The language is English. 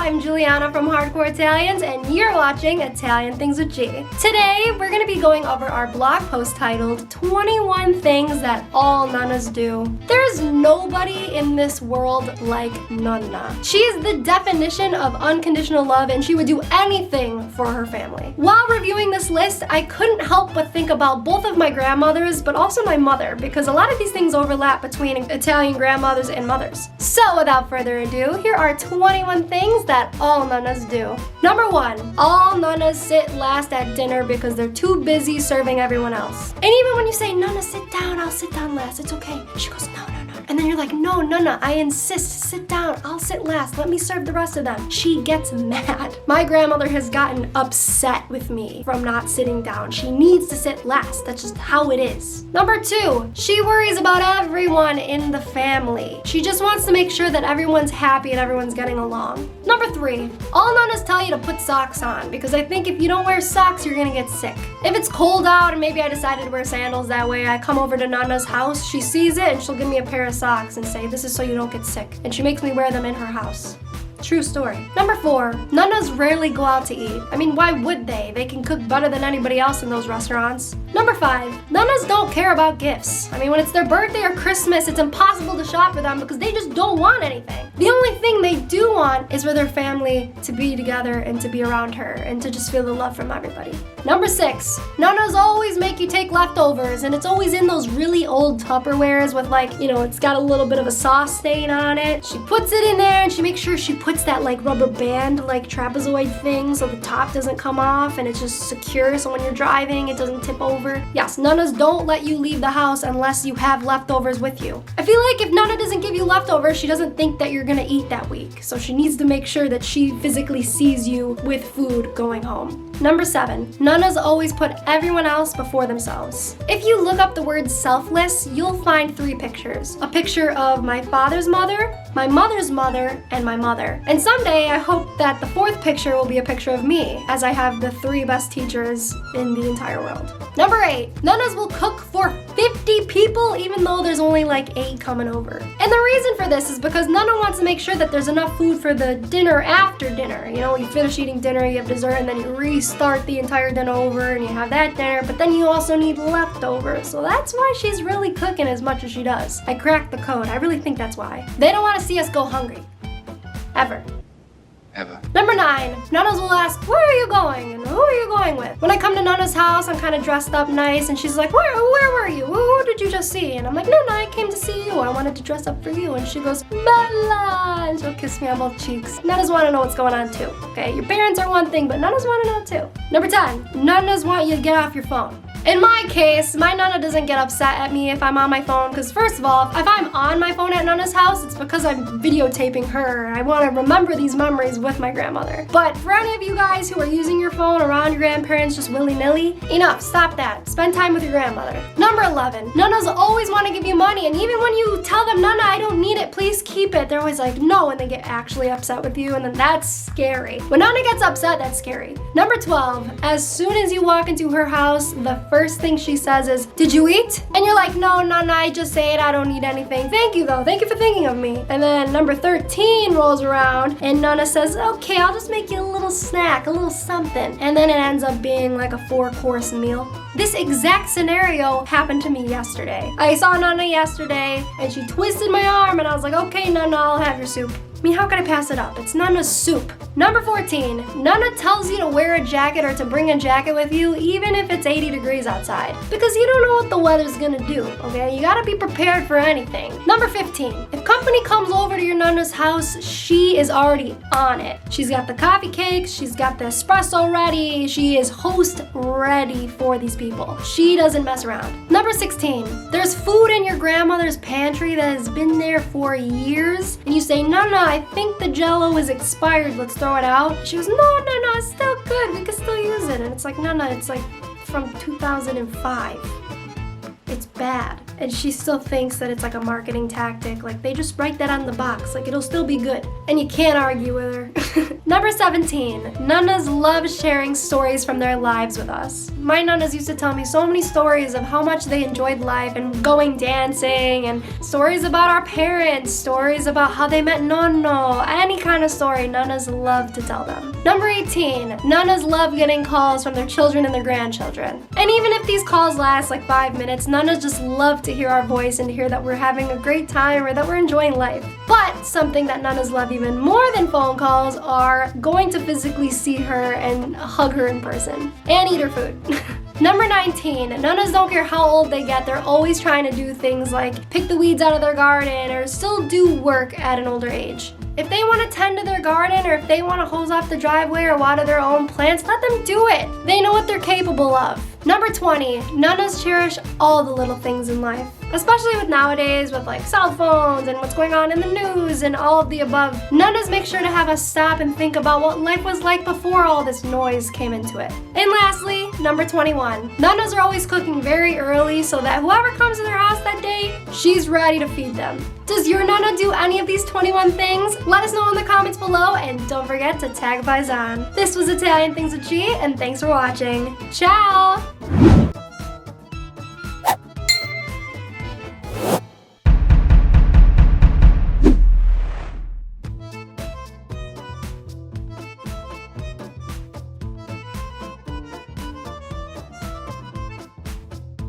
I'm Giuliana from Hardcore Italians, and you're watching Italian Things with G. Today, we're going to be going over our blog post titled 21 Things That All Nonnas Do. There's nobody in this world like Nonna. She is the definition of unconditional love, and she would do anything for her family. While reviewing this list, I couldn't help but think about both of my grandmothers, but also my mother, because a lot of these things overlap between Italian grandmothers and mothers. So without further ado, here are 21 things that all Nonnas do. Number 1, all Nonnas sit last at dinner because they're too busy serving everyone else. And even when you say, Nonna, sit down, I'll sit down last, it's okay. She goes, no. And then you're like, no, Nonna, I insist, sit down, I'll sit last, let me serve the rest of them. She gets mad. My grandmother has gotten upset with me from not sitting down. She needs to sit last, that's just how it is. Number 2, she worries about everyone in the family. She just wants to make sure that everyone's happy and everyone's getting along. Number 3, all Nonnas tell you to put socks on, because I think if you don't wear socks, you're gonna get sick. If it's cold out and maybe I decided to wear sandals that way, I come over to Nonna's house, she sees it and she'll give me a pair of socks and say, this is so you don't get sick. And she makes me wear them in her house. True story. Number 4, Nonnas rarely go out to eat. I mean, why would they? They can cook better than anybody else in those restaurants. Number 5, Nonnas don't care about gifts. I mean, when it's their birthday or Christmas, it's impossible to shop for them because they just don't want anything. The only thing they do want is for their family to be together and to be around her and to just feel the love from everybody. Number 6, Nonnas always make you take leftovers, and it's always in those really old Tupperwares with, like, you know, it's got a little bit of a sauce stain on it. She puts it in there and she makes sure she puts that like rubber band, like trapezoid thing, so the top doesn't come off and it's just secure, so when you're driving it doesn't tip over. Yes, Nonnas don't let you leave the house unless you have leftovers with you. I feel like if Nonna doesn't give you leftovers, she doesn't think that you're gonna eat that week, so she needs to make sure that she physically sees you with food going home. Number 7, Nonnas always put everyone else before themselves. If you look up the word selfless, you'll find 3 pictures. A picture of my father's mother, my mother's mother, and my mother. And someday I hope that the 4th picture will be a picture of me, as I have the 3 best teachers in the entire world. Number 8, Nonnas will cook for 50 people even though there's only like 8 coming over. And the reason for this is because Nonna wants to make sure that there's enough food for the dinner after dinner. You know, you finish eating dinner, you have dessert, and then you restart the entire dinner over and you have that dinner, but then you also need leftovers. So that's why she's really cooking as much as she does. I cracked the code. I really think that's why. They don't want to see us go hungry. Ever. Number 9, Nonnas will ask, where are you going? And who are you going with? When I come to Nonna's house, I'm kind of dressed up nice, and she's like, where were you? Who did you just see? And I'm like, Nonna, I came to see you. I wanted to dress up for you. And she goes, Bella! And she'll kiss me on both cheeks. Nonnas want to know what's going on too, okay? Your parents are one thing, but Nonnas want to know too. Number 10, Nonnas want you to get off your phone. In my case, my Nonna doesn't get upset at me if I'm on my phone, because first of all, if I'm on my phone at Nonna's house, it's because I'm videotaping her. I want to remember these memories with my grandmother. But for any of you guys who are using your phone around your grandparents just willy-nilly, enough, stop that. Spend time with your grandmother. Number 11, Nonnas always want to give you money, and even when you tell them, Nonna, I don't need it, please keep it, they're always like, no, and they get actually upset with you, and then that's scary. When Nonna gets upset, that's scary. Number 12, as soon as you walk into her house, the first thing she says is, did you eat? And you're like, no, Nonna, I just ate, I don't need anything. Thank you though, thank you for thinking of me. And then number 13 rolls around and Nonna says, okay, I'll just make you a little snack, a little something. And then it ends up being like a 4-course meal. This exact scenario happened to me yesterday. I saw Nonna yesterday and she twisted my arm and I was like, okay, Nonna, I'll have your soup. I mean, how can I pass it up? It's Nonna's soup. Number 14, Nonna tells you to wear a jacket or to bring a jacket with you even if it's 80 degrees outside. Because you don't know what the weather's gonna do, okay? You gotta be prepared for anything. Number 15, if company comes over to your Nonna's house, she is already on it. She's got the coffee cakes, she's got the espresso ready, she is host ready for these people. She doesn't mess around. Number 16, there's food in your grandmother's pantry that has been there for years, and you say, Nonna, I think the Jell-O is expired, let's throw it out. She goes, no, it's still good, we can still use it. And it's like, Nonna, it's like from 2005. It's bad. and she still thinks that it's like a marketing tactic. Like, they just write that on the box, like it'll still be good. And you can't argue with her. Number 17, Nonnas love sharing stories from their lives with us. My Nonnas used to tell me so many stories of how much they enjoyed life and going dancing, and stories about our parents, stories about how they met Nonno, any kind of story. Nonnas love to tell them. Number 18, Nonnas love getting calls from their children and their grandchildren. And even if these calls last like 5 minutes, Nonnas just love to hear our voice and to hear that we're having a great time or that we're enjoying life. But something that Nonnas love even more than phone calls are going to physically see her and hug her in person and eat her food. Number 19, Nonnas don't care how old they get, they're always trying to do things like pick the weeds out of their garden or still do work at an older age. If they want to tend to their garden or if they want to hose off the driveway or water their own plants, let them do it. They know what they're capable of. Number 20, Nonnas cherish all the little things in life. Especially with nowadays with like cell phones and what's going on in the news and all of the above. Nonnas make sure to have us stop and think about what life was like before all this noise came into it. And lastly, number 21, Nonnas are always cooking very early so that whoever comes to their house that day, she's ready to feed them. Does your Nonna do any of these 21 things? Let us know in the comments below, and don't forget to tag Paisan. This was Italian Things with G, and thanks for watching. Ciao!